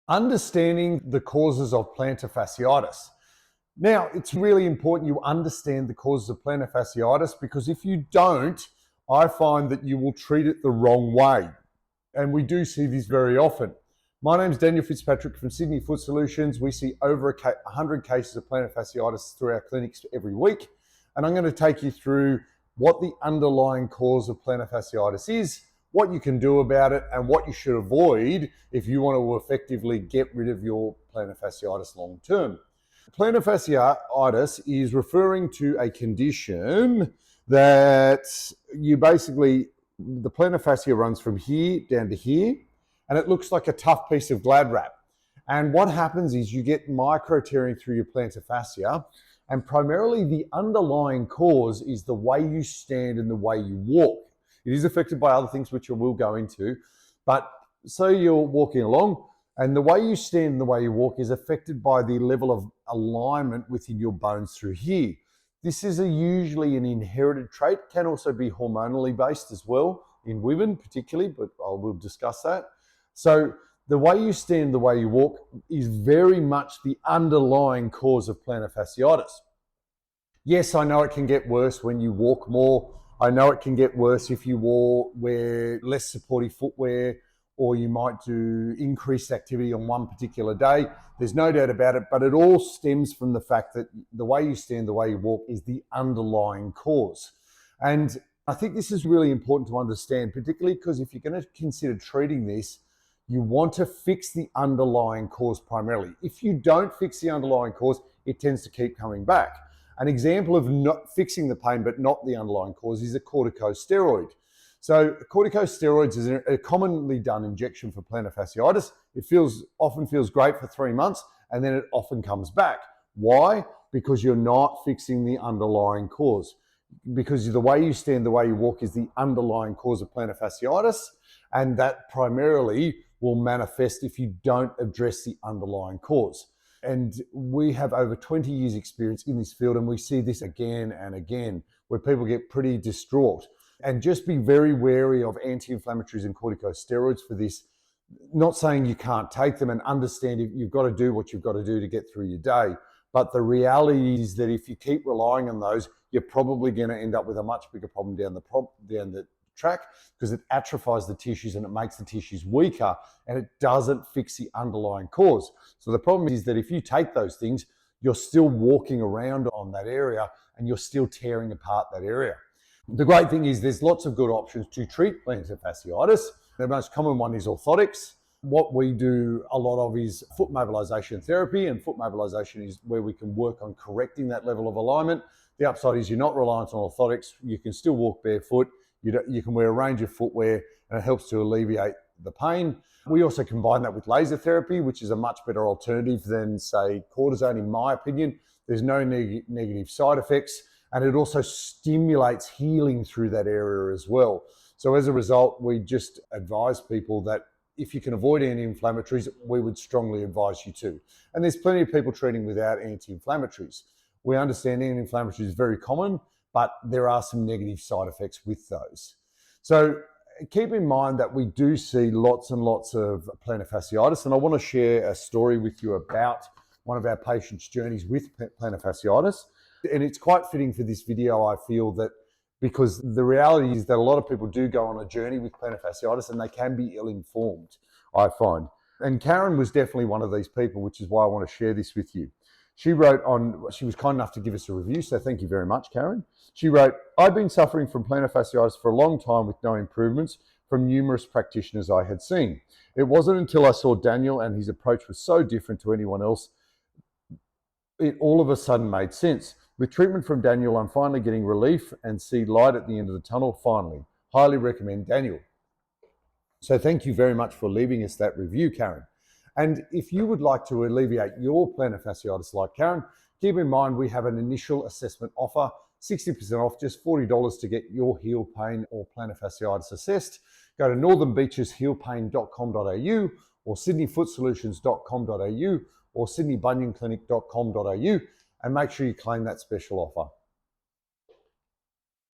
Understanding the causes of plantar fasciitis. Now, it's really important you understand the causes of plantar fasciitis, because if you don't, I find that you will treat it the wrong way. And we do see this very often. My name is Daniel Fitzpatrick from Sydney Foot Solutions. We see over 100 cases of plantar fasciitis through our clinics every week. And I'm going to take you through what the underlying cause of plantar fasciitis is, what you can do about it, and what you should avoid if you want to effectively get rid of your plantar fasciitis long term. Plantar fasciitis is referring to a condition that you basically, the plantar fascia runs from here down to here, and it looks like a tough piece of glad wrap. And what happens is you get micro tearing through your plantar fascia, and primarily the underlying cause is the way you stand and the way you walk. It is affected by other things, which I will go into, but so you're walking along, and the way you stand and the way you walk is affected by the level of alignment within your bones through here. This is usually an inherited trait, can also be hormonally based as well, in women particularly, but I will discuss that. So the way you stand, the way you walk is very much the underlying cause of plantar fasciitis. Yes, I know it can get worse when you walk more. I know it can get worse if you wear less supportive footwear, or you might do increased activity on one particular day. There's no doubt about it, but it all stems from the fact that the way you stand, the way you walk is the underlying cause. And I think this is really important to understand, particularly because if you're going to consider treating this, you want to fix the underlying cause primarily. If you don't fix the underlying cause, it tends to keep coming back. An example of not fixing the pain but not the underlying cause is a corticosteroid. So corticosteroids is a commonly done injection for plantar fasciitis. It often feels great for 3 months, and then it often comes back. Why? Because you're not fixing the underlying cause. Because the way you stand, the way you walk is the underlying cause of plantar fasciitis, and that primarily will manifest if you don't address the underlying cause. And we have over 20 years experience in this field, and we see this again and again, where people get pretty distraught. And just be very wary of anti-inflammatories and corticosteroids for this. Not saying you can't take them, and understand you've got to do what you've got to do to get through your day. But the reality is that if you keep relying on those, you're probably going to end up with a much bigger problem down the track, because it atrophies the tissues and it makes the tissues weaker, and it doesn't fix the underlying cause. So the problem is that if you take those things, you're still walking around on that area and you're still tearing apart that area. The great thing is there's lots of good options to treat plantar fasciitis. The most common one is orthotics. What we do a lot of is foot mobilization therapy, and foot mobilization is where we can work on correcting that level of alignment. The upside is you're not reliant on orthotics. You can still walk barefoot. You can wear a range of footwear, and it helps to alleviate the pain. We also combine that with laser therapy, which is a much better alternative than, say, cortisone, in my opinion. There's no negative side effects, and it also stimulates healing through that area as well. So as a result, we just advise people that if you can avoid anti-inflammatories, we would strongly advise you to. And there's plenty of people treating without anti-inflammatories. We understand anti-inflammatories is very common, but there are some negative side effects with those. So keep in mind that we do see lots and lots of plantar fasciitis, and I want to share a story with you about one of our patients' journeys with plantar fasciitis. And it's quite fitting for this video, I feel, that because the reality is that a lot of people do go on a journey with plantar fasciitis, and they can be ill-informed, I find. And Karen was definitely one of these people, which is why I want to share this with you. She was kind enough to give us a review, so thank you very much, Karen. She wrote, "I've been suffering from plantar fasciitis for a long time with no improvements from numerous practitioners I had seen. It wasn't until I saw Daniel, and his approach was so different to anyone else, it all of a sudden made sense. With treatment from Daniel, I'm finally getting relief and see light at the end of the tunnel, finally. Highly recommend Daniel." So thank you very much for leaving us that review, Karen. And if you would like to alleviate your plantar fasciitis like Karen, keep in mind we have an initial assessment offer, 60% off, just $40 to get your heel pain or plantar fasciitis assessed. Go to northernbeachesheelpain.com.au or sydneyfootsolutions.com.au or sydneybunyonclinic.com.au, and make sure you claim that special offer.